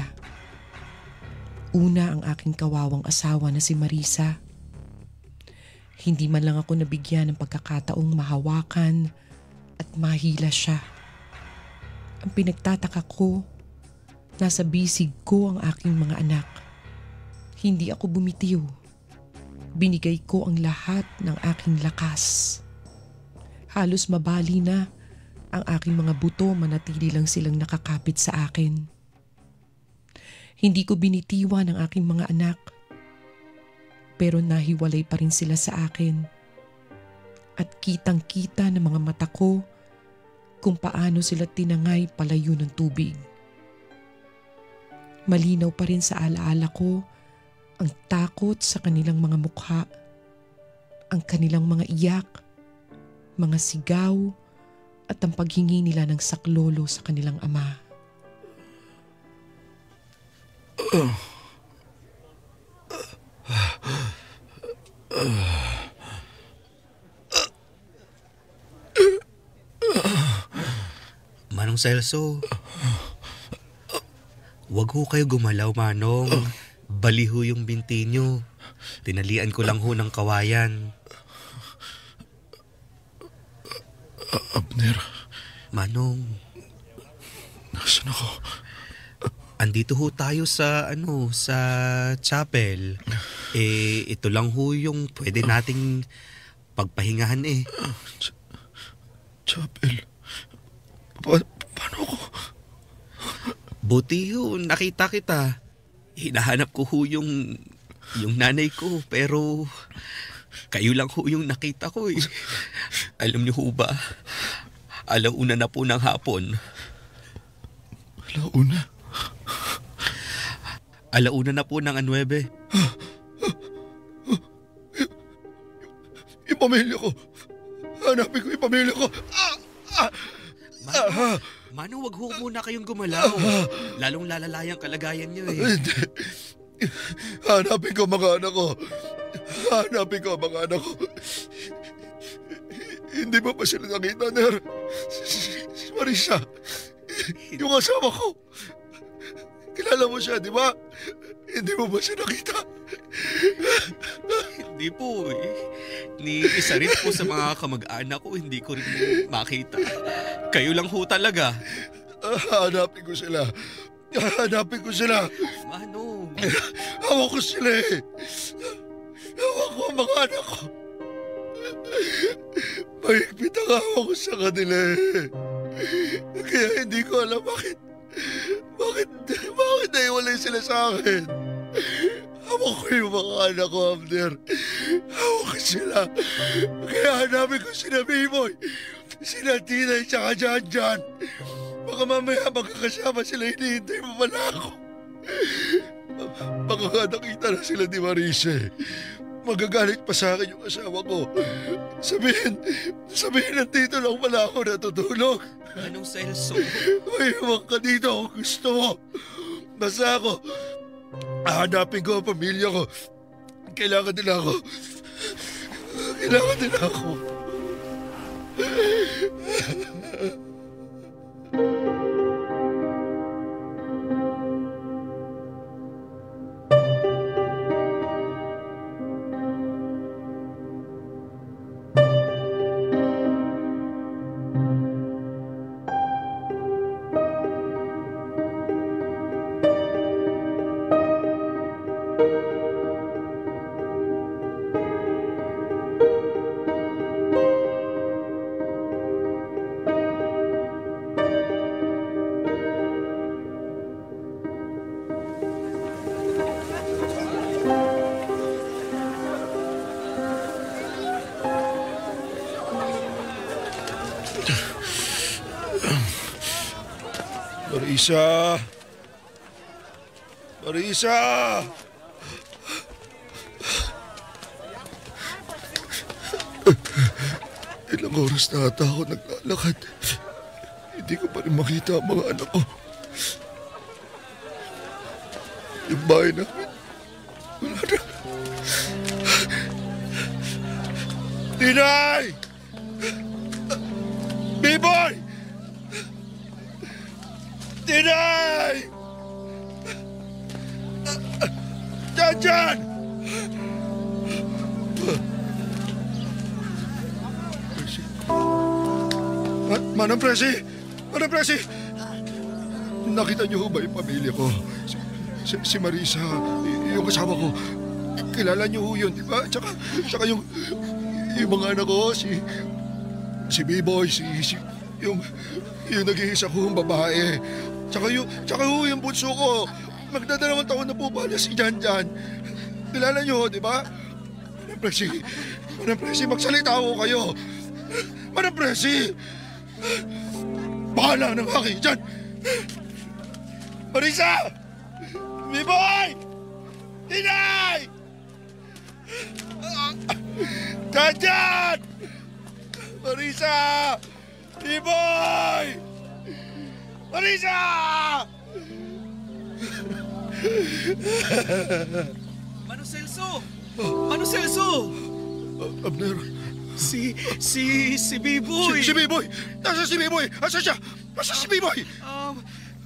Una ang aking kawawang asawa na si Marisa. Hindi man lang ako nabigyan ng pagkakataong mahawakan at mahila siya. Ang pinagtataka ko, nasa bisig ko ang aking mga anak. Hindi ako bumitiw. Binigay ko ang lahat ng aking lakas. Halos mabali na ang aking mga buto, manatili lang silang nakakapit sa akin. Hindi ko binitiwan ang aking mga anak. Pero nahiwalay pa rin sila sa akin. At kitang-kita ng mga mata ko kung paano sila tinangay palayo ng tubig. Malinaw pa rin sa alaala ko ang takot sa kanilang mga mukha, ang kanilang mga iyak, mga sigaw, at ang paghingi nila ng saklolo sa kanilang ama. Manong Celso, wag ho kayo gumalaw, Manong. Baliho yung binti nyo. Tinalian ko lang ho ng kawayan. Abner. Manong. Nasaan ako? Andito ho tayo sa sa chapel. Ito lang ho yung pwede nating pagpahingahan eh. Chapel? Paano ako? Buti ho, nakita kita. Hinahanap ko ho yung nanay ko, pero kayo lang ho yung nakita ko eh. Alam niyo ho ba, alauna na po ng hapon. Alauna? Alauna na po ng 9. Yung pamilya ko. Hanapin ko yung pamilya ko. Mano, wag ho muna kayong gumalaw. Lalong lalalayang kalagayan niyo eh. Hindi. Hanapin ko mga anak ko. Hanapin ko mga anak ko. Hindi mo pa sila nakita, Ner? Si Marisa. Yung asawa ko. Kilala mo siya, di ba? Hindi mo ba siya nakita? Hindi po eh. Ni isa rin po sa mga kamag-anak ko, hindi ko rin makita. Kayo lang ho talaga. Hanapin ko sila. Hanapin ko sila. Manong. Hawak ko sila eh. ko ang mga anak ko. Mahigpit ang awa ko sa kanila eh. Kaya hindi ko alam bakit naiwalay sila sa akin. Hawak ko yung mga anak ko, Abner. Hawak ko sila. Kaya hanapin ko sina Biboy, sina Tinay, tsaka Janjan. Baka mamaya magkakasama sila, hinihintay mo pala ako. Baka nga nakita na sila ni Marisa eh. Magagalit pa sa akin yung asawa ko. Sabihin nandito lang pala ako natutulog. Manong Celso. May iwan ka dito kung gusto mo. Basta ako, hahanapin ko ang pamilya ko. Kailangan nila ako. Marisa! Ilang oras na ata ako naglalakad. Hindi ko pa rin makita ang mga anak ko. Yung bahay namin, wala na. Tinay! Biboy! Tinay! Janjan! Manang Presi! Nakita niyo ba yung pamilya ko? Si Marisa, yung kasama ko. Kilala niyo yun, di ba? Tsaka yung mga anak ko, si Biboy, yung nag-iisa kong babae. Tsaka yung bunso ko. Magdadalawang taon na po pala si Janjan. Kilala niyo, di ba? Manang Presi, magsalita ko kayo. Manang Presi! Bahala na nga kayo dyan! Marisa! Biboy! Tinay! Janjan! Marisa! Biboy! Marisa! Manong Celso! Manong Celso! Abner... Si Biboy! Si Biboy! Nasaan si Biboy? Asa siya? Asa si Biboy?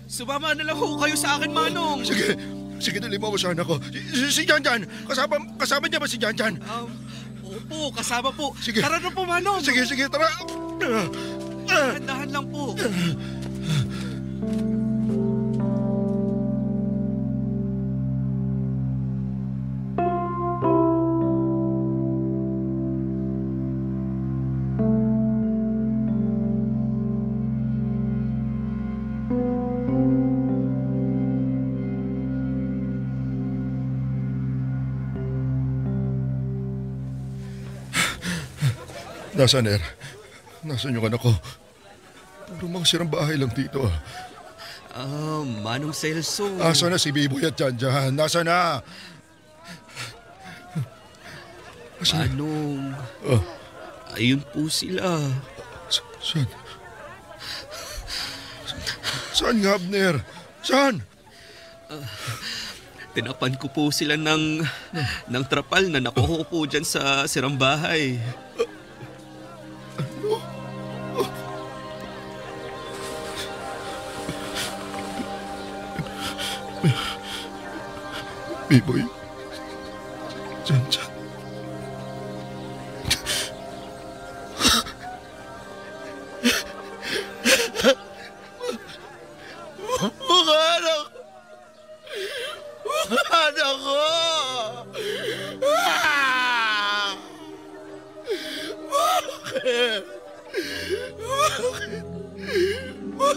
Sumama na lang ho kayo sa akin, Manong. Sige, dali mo ako sa anak ko. Si Janjan, kasama niya ba si Janjan? Opo, kasama po. Sige. Tara na po, Manong. Sige, tara. Dahan-dahan lang po. Nasaan, Nasaan yung anak ko? Puro mga sirang bahay lang dito. Manong Celso. Asa na si Biboy at Janjan? Nasa na? Manong. Ayun po sila. Saan? Saan nga, Abner? Saan? Tinapan ko po sila ng trapal na nakuha po dyan sa sirang bahay. Biboy, Janjan. Mga anak ko!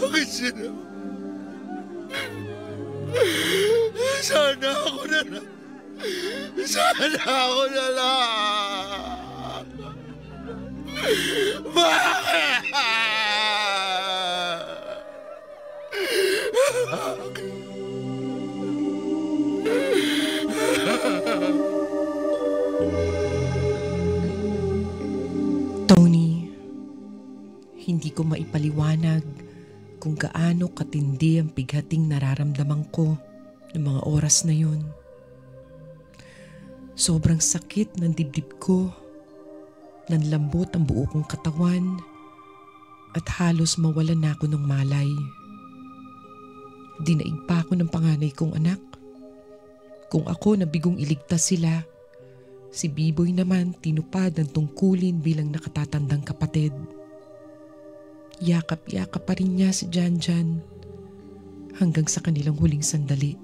Bakit sila? Sana ako na lang. Sana ako na lang. Bakit? Tony, hindi ko maipaliwanag kung gaano katindi ang bighating nararamdaman ko ng mga oras na yun. Sobrang sakit ng dibdib ko, nanlambot ang buo kong katawan at halos mawalan na ako ng malay. Dinaig pa ako ng panganay kong anak. Kung ako nabigong iligtas sila, si Biboy naman tinupad ang tungkulin bilang nakatatandang kapatid. Yakap-yakap pa rin niya si Janjan hanggang sa kanilang huling sandali.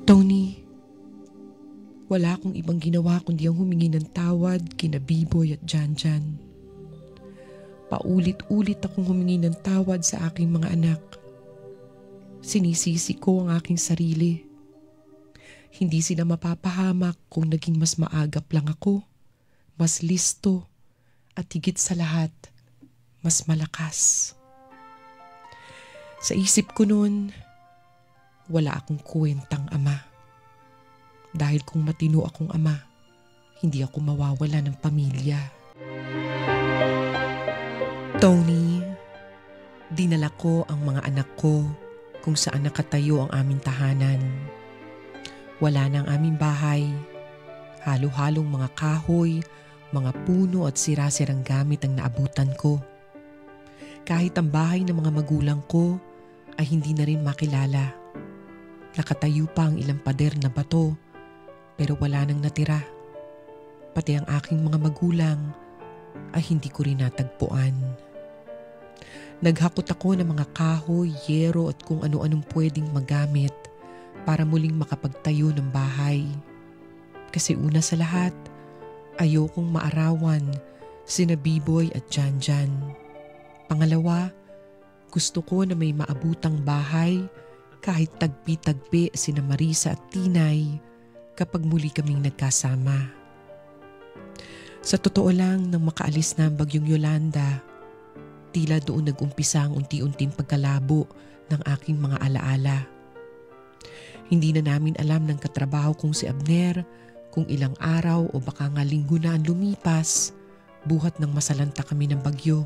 Tony, wala akong ibang ginawa kundi ang humingi ng tawad kina Biboy at Janjan. Paulit-ulit akong humingi ng tawad sa aking mga anak. Sinisisi ko ang aking sarili. Hindi sila mapapahamak kung naging mas maagap lang ako, mas listo, at higit sa lahat, mas malakas. Sa isip ko noon, wala akong kwentang ama. Dahil kung matino akong ama, hindi ako mawawala ng pamilya. Tony, dinala ko ang mga anak ko kung saan nakatayo ang aming tahanan. Wala na ang aming bahay. Halo-halong mga kahoy, mga puno at sira-sirang gamit ang naabutan ko. Kahit ang bahay ng mga magulang ko ay hindi na rin makilala. Nakatayo pa ang ilang pader na bato pero wala nang natira. Pati ang aking mga magulang ay hindi ko rin natagpuan. Naghakot ako ng mga kahoy, yero at kung ano-anong pwedeng magamit para muling makapagtayo ng bahay. Kasi una sa lahat, ayokong maarawan sina Biboy at Janjan. Pangalawa, gusto ko na may maabutang bahay kahit tagpi-tagpi sina Marisa at Tinay kapag muli kaming nagkasama. Sa totoo lang, nang makaalis na ang bagyong Yolanda, tila doon nag-umpisa ang unti-unting pagkalabo ng aking mga alaala. Hindi na namin alam ng katrabaho kong si Abner kung ilang araw o baka nga linggo na ang lumipas, buhat ng masalanta kami ng bagyo.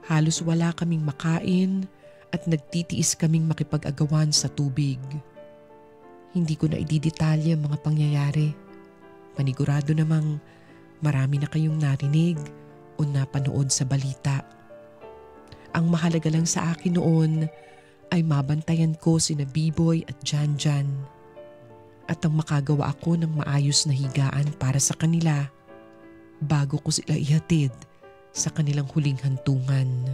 Halos wala kaming makain at nagtitiis kaming makipag-agawan sa tubig. Hindi ko na ididetalye ang mga pangyayari. Panigurado namang marami na kayong narinig o napanood sa balita. Ang mahalaga lang sa akin noon ay mabantayan ko sina Biboy at Janjan at ang makagawa ako ng maayos na higaan para sa kanila bago ko sila ihatid sa kanilang huling hantungan.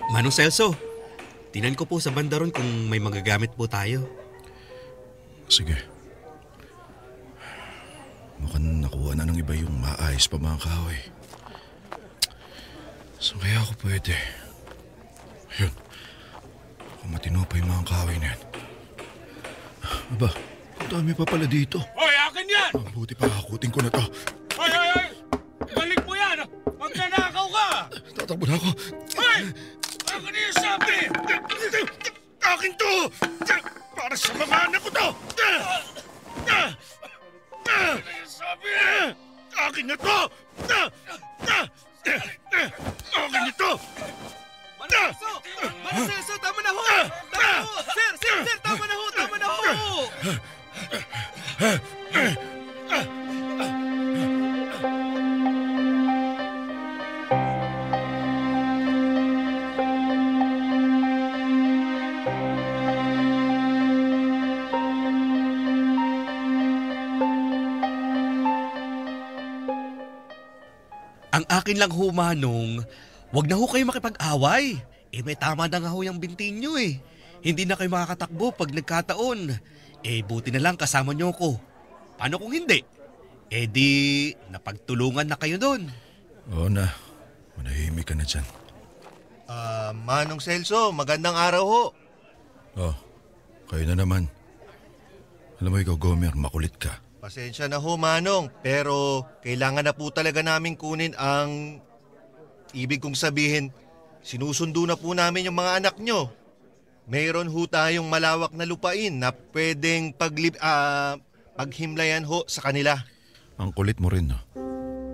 Manong Celso, tinan ko po sa banda ron kung may magagamit po tayo. Sige. Mukhang nakuha na ng iba yung maayos pa mga kahoy. So kaya ako pwede? Ayun. Kung matino pa yung mga kahoy na yan. Aba, ang dami pa pala dito. Hoy, akin yan! Mabuti pa, hakutin ko na to. Hoy! Balik mo yan! Magnanakaw ka! Tatakbo na ako. Hoy! Akin yung sabi! Akin to! Para sa mga anak ko to! Akin yung sabi! Akin na to! Akin na to! Manong Celso, tama na ho! Tama na ho! Sir, tama na ho! Tama na ho! Ang akin lang ho, Manong, wag na ho kayo makipag-away. May tama na nga ho yung binti nyo eh. Hindi na kayo makakatakbo pag nagkataon. buti na lang kasama niyo ko. Paano kung hindi? Di napagtulungan na kayo doon. Oo na, manahimik ka na dyan. Manong Celso, magandang araw ho. Oh, kayo na naman. Alam mo ikaw, Gomer, makulit ka. Pasensya na ho, Manong, pero kailangan na po talaga namin kunin ang... Ibig kong sabihin, sinusundo na po namin yung mga anak nyo. Mayroon ho tayong malawak na lupain na pwedeng paghimlayan ho sa kanila. Ang kulit mo rin, no?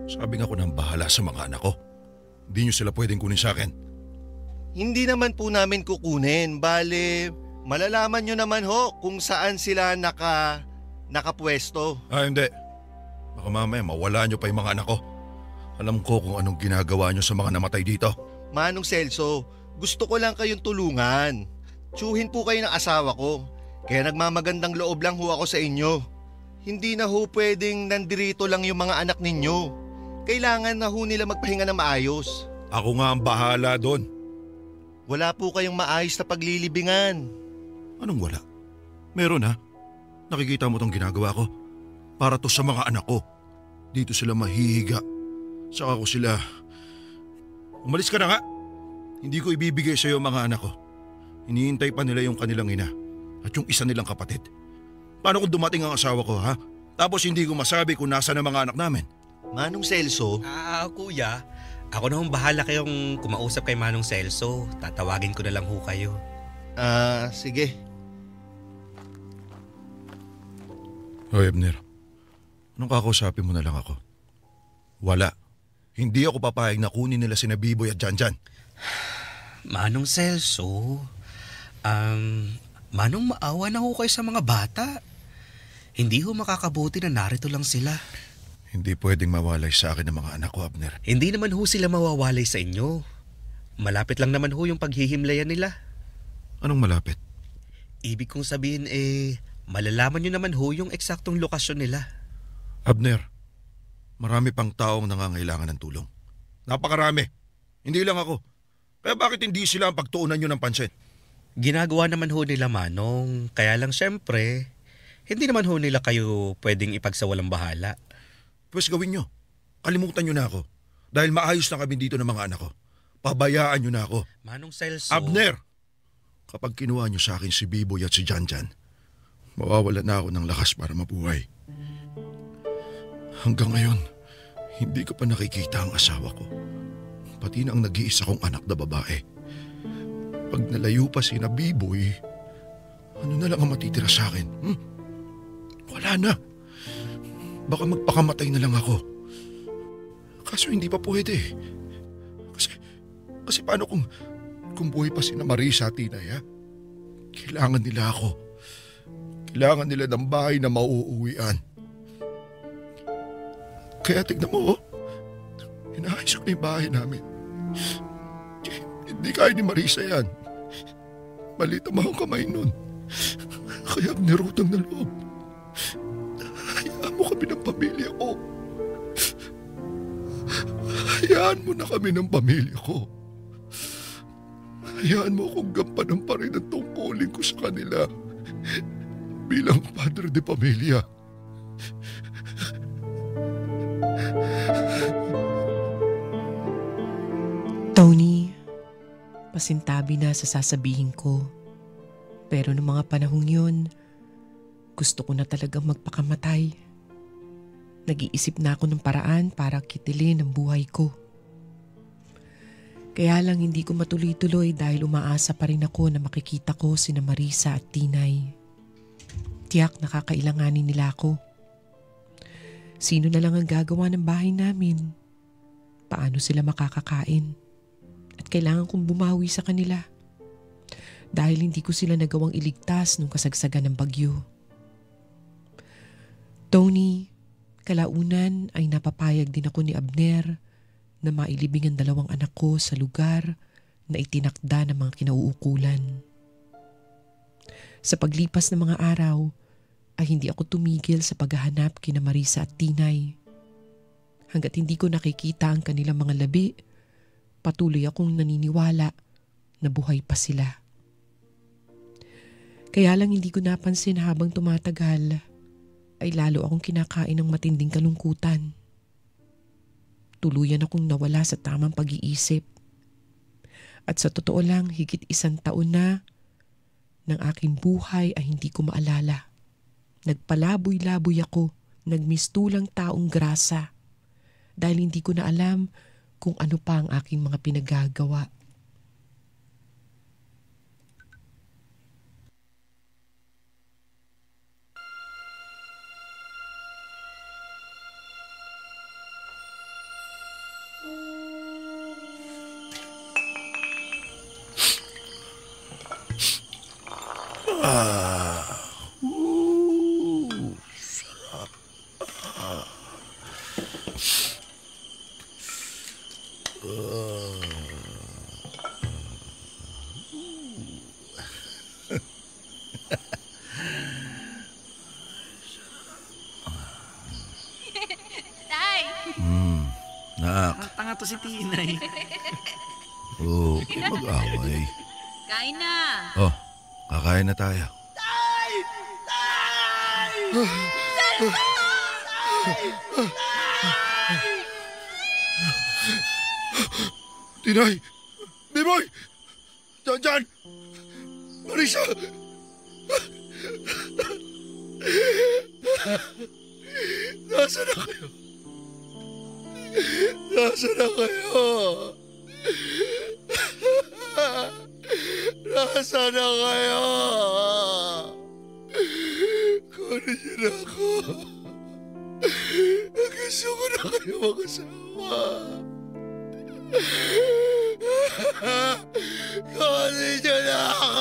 Sabi nga ko nang bahala sa mga anak ko. Hindi nyo sila pwedeng kunin sa akin. Hindi naman po namin kukunin. Bale, malalaman nyo naman ho kung saan sila nakapwesto. Hindi. Baka mamaya mawala nyo pa yung mga anak ko. Alam ko kung anong ginagawa nyo sa mga namatay dito. Manong Celso, gusto ko lang kayong tulungan. Tsuhin po kayo ng asawa ko. Kaya nagmamagandang loob lang ho ako sa inyo. Hindi na ho pwedeng nandirito lang yung mga anak ninyo. Kailangan na ho nila magpahinga na maayos. Ako nga ang bahala doon. Wala po kayong maayos na paglilibingan. Anong wala? Meron ha. Nakikita mo tong ginagawa ko. Para to sa mga anak ko. Dito sila mahihiga. Saka ko sila... Umalis ka na nga. Hindi ko ibibigay sa iyo mga anak ko. Hinihintay pa nila yung kanilang ina. At yung isa nilang kapatid. Paano kung dumating ang asawa ko ha? Tapos hindi ko masabi kung nasa na mga anak namin. Manong Celso? Kuya, ako na hong bahala kayong kumausap kay Manong Celso. Tatawagin ko na lang ho kayo. Sige. Hoy, Abner. Anong kakausapin mo na lang ako? Wala. Hindi ako papayag na kunin nila sina Biboy at Janjan. Manong Celso, Manong maawa na ho kayo sa mga bata. Hindi ho makakabuti na narito lang sila. Hindi pwedeng mawalay sa akin ang mga anak ko, Abner. Hindi naman ho sila mawawalay sa inyo. Malapit lang naman ho yung paghihimlayan nila. Anong malapit? Ibig kong sabihin malalaman nyo naman ho yung eksaktong lokasyon nila. Abner, marami pang taong nangangailangan ng tulong. Napakarami. Hindi lang ako. Kaya bakit hindi sila ang pagtuunan nyo ng pansin? Ginagawa naman ho nila, Manong. Kaya lang syempre, hindi naman ho nila kayo pwedeng ipagsawalang bahala. Pues gawin nyo. Kalimutan nyo na ako. Dahil maayos na kami dito ng mga anak ko. Pabayaan nyo na ako. Manong Celso. Abner! Kapag kinuha nyo sa akin si Biboy at si Janjan, mawawala na ako ng lakas para mabuhay. Hanggang ngayon, hindi ko pa nakikita ang asawa ko. Pati na ang nag-iisa kong anak na babae. Pag nalayo pa si na Biboy, ano na lang ang matitira sa akin? Wala na. Baka magpakamatay na lang ako. Kaso hindi pa pwede. Kasi paano kung buhay pa si na Marisa at Tinay, ha? Kailangan nila ako. Kailangan nila ng bahay na mauuwian. Kaya tignan mo, inaayos ko na yung bahay namin. Hindi kaya ni Marisa yan. Maliit ang mga kamay nun. Kaya nirutang na loob. Hayaan mo kami ng pamilya ko. Hayaan mo na kami ng pamilya ko. Hayaan mo akong gampanan pa rin ang tungkulin ko sa kanila bilang padre de pamilya. Tony, pasintabi na sa sasabihin ko. Pero noong mga panahong yun, gusto ko na talagang magpakamatay. Nag-iisip na ako ng paraan para kitilin ang buhay ko. Kaya lang hindi ko matuloy-tuloy dahil umaasa pa rin ako na makikita ko sina Marisa at Tinay. Tiyak nakakailanganin nila ako. Sino na lang ang gagawa ng bahay namin? Paano sila makakakain? At kailangan kong bumawi sa kanila. Dahil hindi ko sila nagawang iligtas nung kasagsagan ng bagyo. Tony, kalaunan ay napapayag din ako ni Abner na mailibing ang 2 anak ko sa lugar na itinakda ng mga kinauukulan. Sa paglipas ng mga araw ay hindi ako tumigil sa paghahanap kina Marisa at Tinay. Hanggat hindi ko nakikita ang kanilang mga labi, patuloy akong naniniwala na buhay pa sila. Kaya lang hindi ko napansin habang tumatagal ay lalo akong kinakain ng matinding kalungkutan. Tuluyan akong nawala sa tamang pag-iisip. At sa totoo lang, higit 1 taon na ng aking buhay ay hindi ko maalala. Nagpalaboy-laboy ako, nagmistulang taong grasa dahil hindi ko na alam kung ano pa ang aking mga pinagagawa. Tanga to si Tinay. Oo, mag-away. Kain na! Oh, kakain na tayo. Tinay! Beboy! Diyan! Marisa! Nasaan na kayo? Nasaan na kayo? Nasaan na kayo? Kunin niyo na ako. Gusto ko na kayo mag-asawa. Kunin niyo na ako.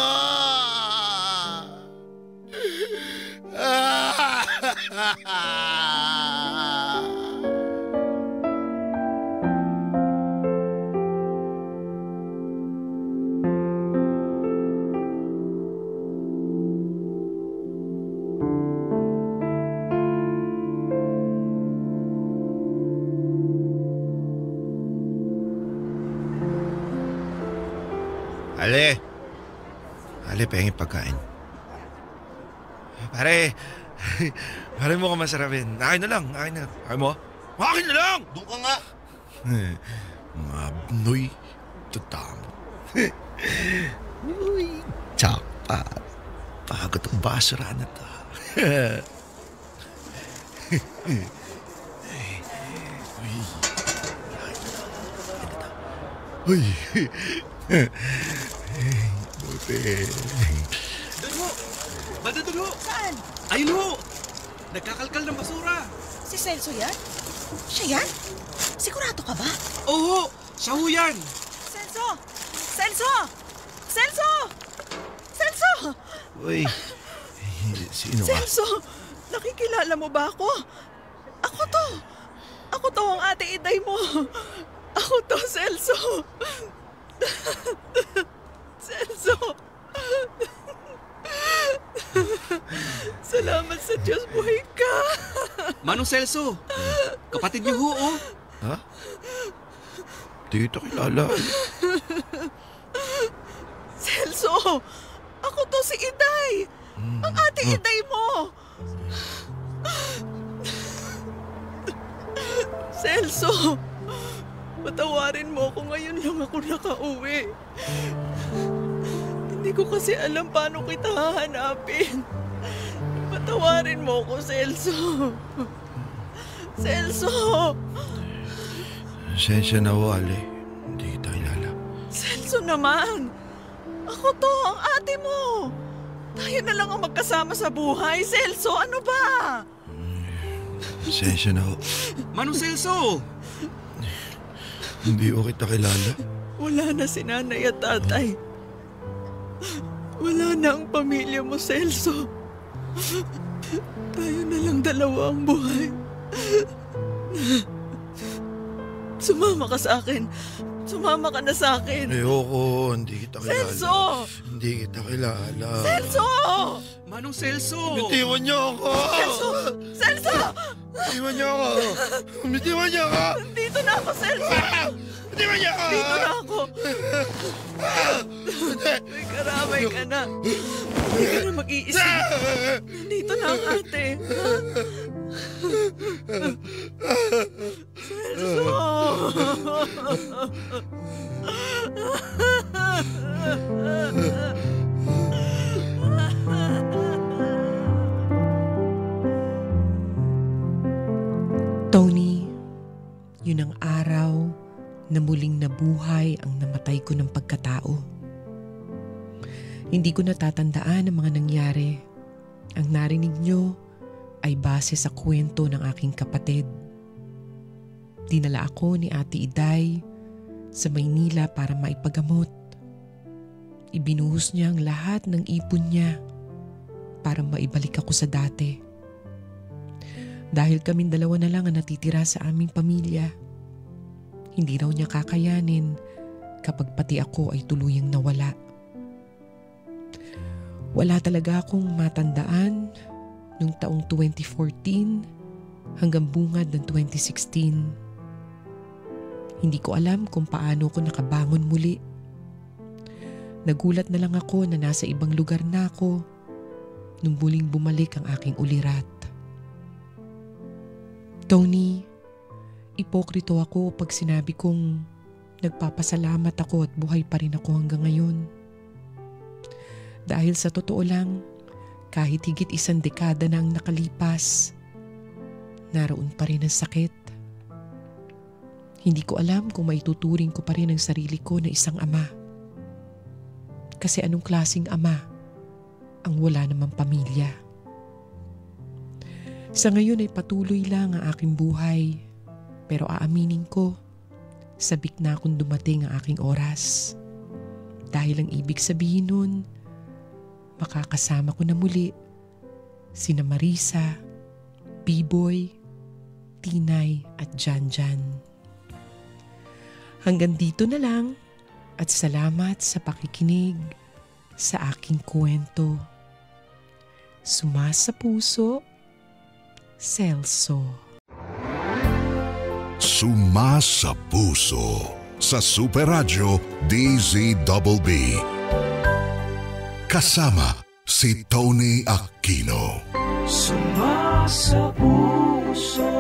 Ale, pengin pagkain. Pare mo ka masarapin. Akin na lang, akin na. Akin mo? Akin na lang! Doon ka nga. Mga Noy, tutamo. Uy, tsaka. Pagod ang basura na to. Uy. Buti. Dulo! Banda dulo! Saan? Ayun ho! Nagkakalkal ng basura! Si Celso yan? Siya yan? Sigurado ka ba? Oo! Siya ho yan! Celso! Celso! Celso! Celso! Uy, sino ka? Celso! Nakikilala mo ba ako? Ako to! Ako to ang ate Iday mo! Ako to, Celso! Celso! Salamat sa Diyos, buhay ka! Manong Celso! Kapatid niyo ho, oh! Ha? Di kita kilala. Celso! Ako to si Iday! Ang ate Iday mo! Celso! Patawarin mo ako, ngayon lang ako nakauwi. Hindi ko kasi alam paano kita hahanapin. Patawarin mo ako, Celso. Celso! Sensya na ho, Ale. Hindi kita kilala. Celso naman! Ako to, ang ate mo! Tayo na lang ang magkasama sa buhay, Celso! Ano ba? Sensya na ho. Manong Celso! Hindi ko kita kilala. Wala na si nanay at tatay. Wala na ang pamilya mo, Celso. Tayo na lang dalawa ang buhay. Sumama ka sa akin. Sumama ka na sa akin. Ayoko, hindi kita kilala. Celso! Hindi kita kilala. Celso! Manong Celso! Bitiwan niyo ako! Celso! Celso! Bitiwan niyo ako! Bitiwan niyo ako! Dito na ako, Celso! Bitiwan niyo ako! Dito na ako! May karamay ka na. Hindi ka na mag-iisip. Nandito na ang ate. Tony, yun ang araw na muling nabuhay ang namatay ko ng pagkatao. Hindi ko natatandaan ang mga nangyari. Ang narinig nyo ay base sa kwento ng aking kapatid. Dinala ako ni Ate Iday sa Maynila para maipagamot. Ibinuhos niya ang lahat ng ipon niya para maibalik ako sa dati. Dahil kaming dalawa na lang ang natitira sa aming pamilya, hindi raw niya kakayanin kapag pati ako ay tuluyang nawala. Wala talaga akong matandaan noong taong 2014 hanggang bungad ng 2016. Hindi ko alam kung paano ko nakabangon muli. Nagulat na lang ako na nasa ibang lugar na ako nung muling bumalik ang aking ulirat. Tony, ipokrito ako pag sinabi kong nagpapasalamat ako at buhay pa rin ako hanggang ngayon. Dahil sa totoo lang, kahit higit 1 dekada na ang nakalipas, naroon pa rin ang sakit. Hindi ko alam kung maituturing ko pa rin ang sarili ko na isang ama. Kasi anong klaseng ama ang wala namang pamilya? Sa ngayon ay patuloy lang ang aking buhay, pero aaminin ko, sabik na akong dumating ang aking oras. Dahil ang ibig sabihin nun, makakasama ko na muli sina Marisa, B-Boy, Tinay at Janjan. Hanggang dito na lang at salamat sa pakikinig sa aking kwento. Sumasa puso, Celso. Sumasa puso sa Super Radio DZBB. Kasama si Tony Aquino. Sumasa puso.